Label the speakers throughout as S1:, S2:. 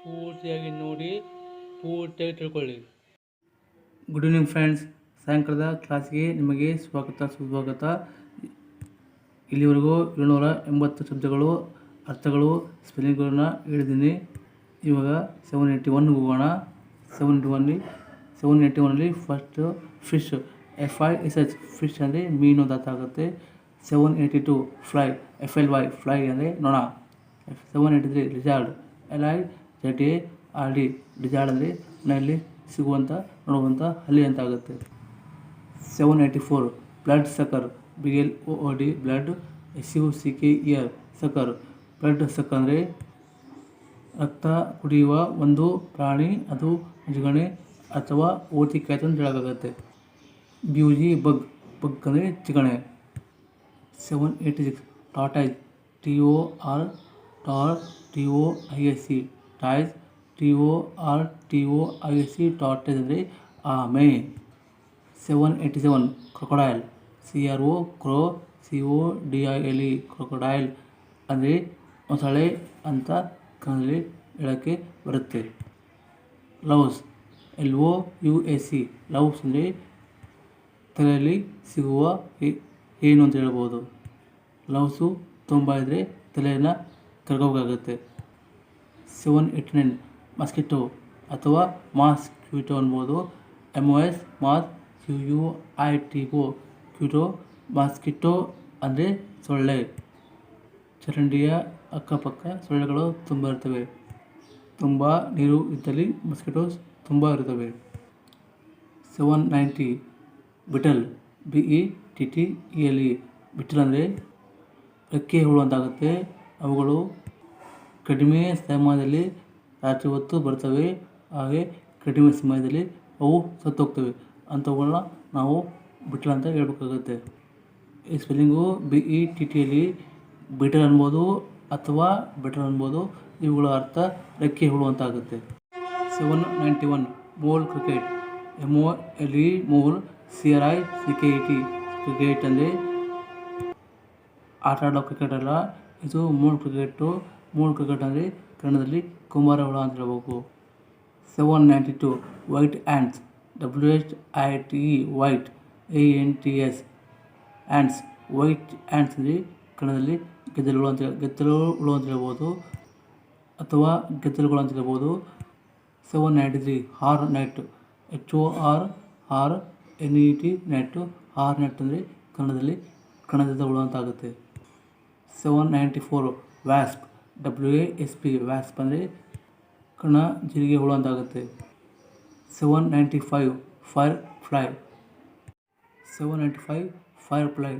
S1: ಪೂರ್ತಿಯಾಗಿ ನೋಡಿ ಪೂರ್ತಿಯಾಗಿ ತಿಳ್ಕೊಳ್ಳಿ. ಗುಡ್ ಈವ್ನಿಂಗ್ ಫ್ರೆಂಡ್ಸ್, ಸಾಯಂಕಾಲದ ಕ್ಲಾಸ್ಗೆ ನಿಮಗೆ ಸುಸ್ವಾಗತ. ಇಲ್ಲಿವರೆಗೂ 780 ಶಬ್ದಗಳು, ಅರ್ಥಗಳು, ಸ್ಪೆಲ್ಲಿಂಗ್ಗಳನ್ನ ಹೇಳಿದ್ದೀನಿ. ಇವಾಗ 781 ಹೋಗೋಣ. 781 ಫಸ್ಟ್ ಫಿಶ್, FISH ಫಿಶ್ ಅಂದರೆ ಮೀನು ಅಂತ ಆಗುತ್ತೆ. 782 ಫ್ಲೈ, FLY ಫ್ಲೈ ಅಂದರೆ ನೊಣ. 783 ಲಿಜಾರ್ಡ್, LIZARD ಲಿಜಾರ್ಡ್ ಅಂದರೆ ಮನೆಯಲ್ಲಿ ಸಿಗುವಂಥ ನೋಡುವಂಥ ಹಲ್ಲಿ ಅಂತ ಆಗುತ್ತೆ. 784 blood ಸಕ್ಕರ್, BLOOD blood, SUCKER ಸಕ್ಕರ್. Blood ಸಕ್ಕರ್ ಅಂದರೆ ರಕ್ತ ಕುಡಿಯುವ ಒಂದು ಪ್ರಾಣಿ, ಅದು ಜಿಗಣೆ ಅಥವಾ ಓತಿಕಾಯ್ತು ಅಂತ ಹೇಳೋಕ್ಕಾಗತ್ತೆ. BUG ಬಗ್ ಅಂದರೆ ಚಿಗಣೆ. 786 tortoise, TORTOISE toys, TORTOISE tortoise ಅಂದರೆ ಆಮೆ. 787 ಕ್ರೊಕೊಡೈಲ್, CROCODILE ಕ್ರೊಕೊಡೈಲ್ ಅಂದರೆ ಮೊಸಳೆ ಅಂತ ಕನ್ನಡದಲ್ಲಿ ಹೇಳೋಕ್ಕೆ ಬರುತ್ತೆ. ಲವ್ಸ್, LOUS ಲವ್ಸ್ ಅಂದರೆ ತಲೆಯಲ್ಲಿ ಸಿಗುವ ಏನು ಅಂತ ಹೇಳ್ಬೋದು. ಲವ್ಸು ತುಂಬ ಇದ್ದರೆ ತಲೆಯನ್ನು ಕರ್ಕೋಬೇಕಾಗುತ್ತೆ. 789 ಮಸ್ಕಿಟೋ ಅಥವಾ ಮಾಸ್ಕ್ಯೂಟೋ ಅನ್ಬೋದು. MOS QUITO Kyoto. ಮಾಸ್ಕಿಟೋ ಅಂದರೆ ಸೊಳ್ಳೆ. ಚರಂಡಿಯ ಅಕ್ಕಪಕ್ಕ ಸೊಳ್ಳೆಗಳು ತುಂಬ ಇರ್ತವೆ. ತುಂಬ ನೀರು ಇದ್ದಲ್ಲಿ ಮಸ್ಕಿಟೋಸ್ ತುಂಬ ಇರ್ತವೆ. 790 ಬಿಟಲ್, BETTELE ಬಿಟಲ್ ಅಂದರೆ ರೆಕ್ಕೆ ಹುಳು ಅಂತಾಗುತ್ತೆ. ಅವುಗಳು ಕಡಿಮೆ ಸಮಯದಲ್ಲಿ ರಾತ್ರಿ ಹೊತ್ತು ಬರ್ತವೆ, ಹಾಗೆ ಕಡಿಮೆ ಸಮಯದಲ್ಲಿ ಅವು ಸತ್ತೋಗ್ತವೆ. ಅಂಥವುಗಳನ್ನ ನಾವು ಬಿಟಲ್ ಅಂತ ಹೇಳ್ಬೇಕಾಗುತ್ತೆ. ಈ ಸ್ಪೆಲ್ಲಿಂಗು BETTELE ಬಿಟಲ್ ಅನ್ಬೋದು ಅಥವಾ ಬೆಟಲ್ ಅನ್ಬೋದು. ಇವುಗಳ ಅರ್ಥ ರೆಕ್ಕೆ ಹುಳು ಅಂತ ಆಗುತ್ತೆ. 791 mole cricket, MOLE mole, CRICKET cricket ಅಂದರೆ ಆಟ ಆಡೋ ಕ್ರಿಕೆಟ್ ಅಲ್ಲ, ಇದು ಮೋಲ್ ಕ್ರಿಕೆಟು. ಮೋಲ್ ಕ್ರಿಕೆಟ್ ಅಂದರೆ ಕನ್ನಡದಲ್ಲಿ ಕುಂಬಾರ ಹುಳ ಅಂತ ಹೇಳ್ಬೇಕು. 792 white ants, WHITE white, ANTS ants. White ants ಅಂದರೆ ಕನ್ನಡದಲ್ಲಿ ಗೆದ್ದಲು ಹುಳು ಅಂತ ಹೇಳ್ಬೋದು ಅಥವಾ ಗೆದ್ದಲುಗಳು ಅಂತ ಹೇಳ್ಬೋದು. 793 ಹಾರ್ನೆಟ್, HORNET ನೆಟ್. ಹಾರ್ನೆಟ್ ಅಂದರೆ ಕನ್ನಡದಲ್ಲಿ ಕಣಜದ ಹುಳು ಅಂತ ಆಗುತ್ತೆ. 794 ವ್ಯಾಸ್ಪ್, WASP ವ್ಯಾಸ್ಪ್ ಅಂದರೆ ಕಣ ಜೀರಿಗೆ ಹುಳು ಅಂತ ಆಗುತ್ತೆ. 795 fire fly, 795 fire fly,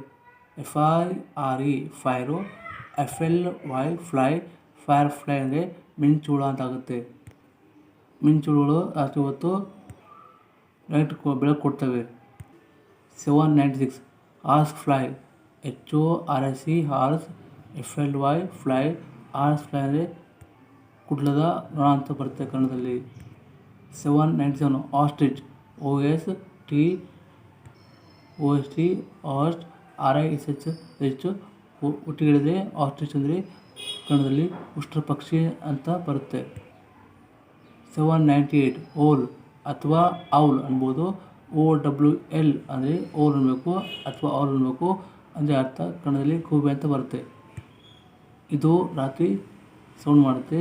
S1: FIRE fire, FLY fly. Fire fly ಅಂದರೆ ಮಿಂಚು ಹುಳ ಅಂತ ಆಗುತ್ತೆ. ಮಿಂಚು ಹುಳುಗಳು ರಾತ್ರಿ ಹೊತ್ತು ಲೈಟ್ ಬೆಳಕು ಕೊಡ್ತವೆ. 796 horse fly, HORSE horse, FLY fly. Horse fly ಅಂದರೆ ಕುಡ್ಲದ ನೊಣ ಅಂತ ಬರುತ್ತೆ ಕನ್ನಡದಲ್ಲಿ. 797 ಆಸ್ಟ್ರಿಚ್, OST ಆಸ್ಟ್, RISH ಒಟ್ಟಿಗೆ ಹೇಳಿದರೆ ಆಸ್ಟ್ರಿಚ್ ಅಂದರೆ ಕನ್ನಡದಲ್ಲಿ ಉಷ್ಟ್ರ ಪಕ್ಷಿ ಅಂತ ಬರುತ್ತೆ. 798 ಓಲ್ ಅಥವಾ ಔಲ್ ಅನ್ಬೋದು. OWL ಅಂದರೆ ಓಲ್ ಅನ್ಬೇಕು ಅಥವಾ ಔಲ್ ಅನ್ಬೇಕು. ಅಂದರೆ ಅರ್ಥ ಕನ್ನಡದಲ್ಲಿ ಗೂಬೆ ಅಂತ ಬರುತ್ತೆ. ಇದು ರಾತ್ರಿ ಸೌಂಡ್ ಮಾಡುತ್ತೆ,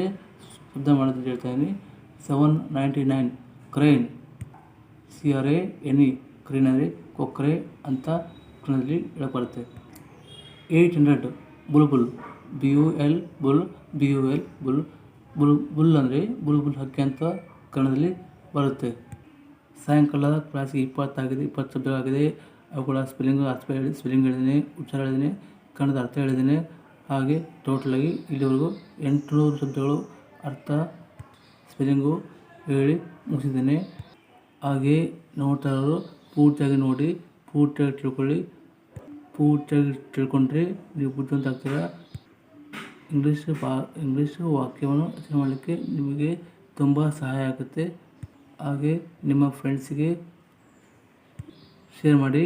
S1: ಶಬ್ದ ಮಾಡುತ್ತೆ ಅಂತ ಹೇಳ್ತಾಯಿದ್ದೀನಿ. 799 ಕ್ರೇನ್, CRANE ಕ್ರೇನ್ ಅಂದರೆ ಕೊಕ್ಕರೆ ಅಂತ ಕನ್ನಡದಲ್ಲಿ ಹೇಳಕ್ಕೆ ಬರುತ್ತೆ. 800 Bulbul, BUL bull, BUL bull. Bull ಅಂದರೆ ಬುಲ್ಬುಲ್ ಹಕ್ಕಿ ಅಂತ ಕನ್ನಡದಲ್ಲಿ ಬರುತ್ತೆ. ಸಾಯಂಕಾಲದ ಕ್ಲಾಸಿಗೆ 20 ಶಬ್ದಗಳಾಗಿದೆ. ಅವುಗಳ ಸ್ಪೆಲ್ಲಿಂಗ್ ಹೇಳಿದ್ದೀನಿ, ಉಚ್ಚಾರ ಹೇಳಿದ್ದೀನಿ, ಕನ್ನಡದ ಅರ್ಥ ಹೇಳಿದ್ದೀನಿ. ಹಾಗೆ ಟೋಟಲಾಗಿ ಇಲ್ಲಿವರೆಗೂ 800 ಶಬ್ದಗಳು ಅರ್ಥ ಸ್ಪೆಲ್ಲಿಂಗು ಹೇಳಿ ಮುಗಿಸಿದ್ದೀನಿ. ಹಾಗೆ ನೋಡ್ತಾ ಇರೋರು ಪೂರ್ತಿಯಾಗಿ ನೋಡಿ, ಪೂರ್ತಿಯಾಗಿ ತಿಳ್ಕೊಳ್ಳಿ. ಪೂರ್ತಿಯಾಗಿ ತಿಳ್ಕೊಂಡ್ರೆ ನೀವು ಬುದ್ಧಿವಂತ ಆಗ್ತೀರಾ. ಇಂಗ್ಲೀಷು ವಾಕ್ಯವನ್ನು ರಚನೆ ಮಾಡಲಿಕ್ಕೆ ನಿಮಗೆ ತುಂಬ ಸಹಾಯ ಆಗುತ್ತೆ. ಹಾಗೆ ನಿಮ್ಮ ಫ್ರೆಂಡ್ಸಿಗೆ ಶೇರ್ ಮಾಡಿ.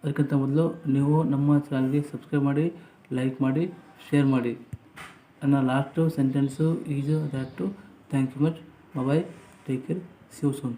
S1: ಅದಕ್ಕಿಂತ ಮೊದಲು ನೀವು ನಮ್ಮ ಚಾನಲ್ಗೆ ಸಬ್ಸ್ಕ್ರೈಬ್ ಮಾಡಿ, ಲೈಕ್ ಮಾಡಿ, ಶೇರ್ ಮಾಡಿ. ನನ್ನ last sentence is that. Thank you much. Bye, take care, see you soon.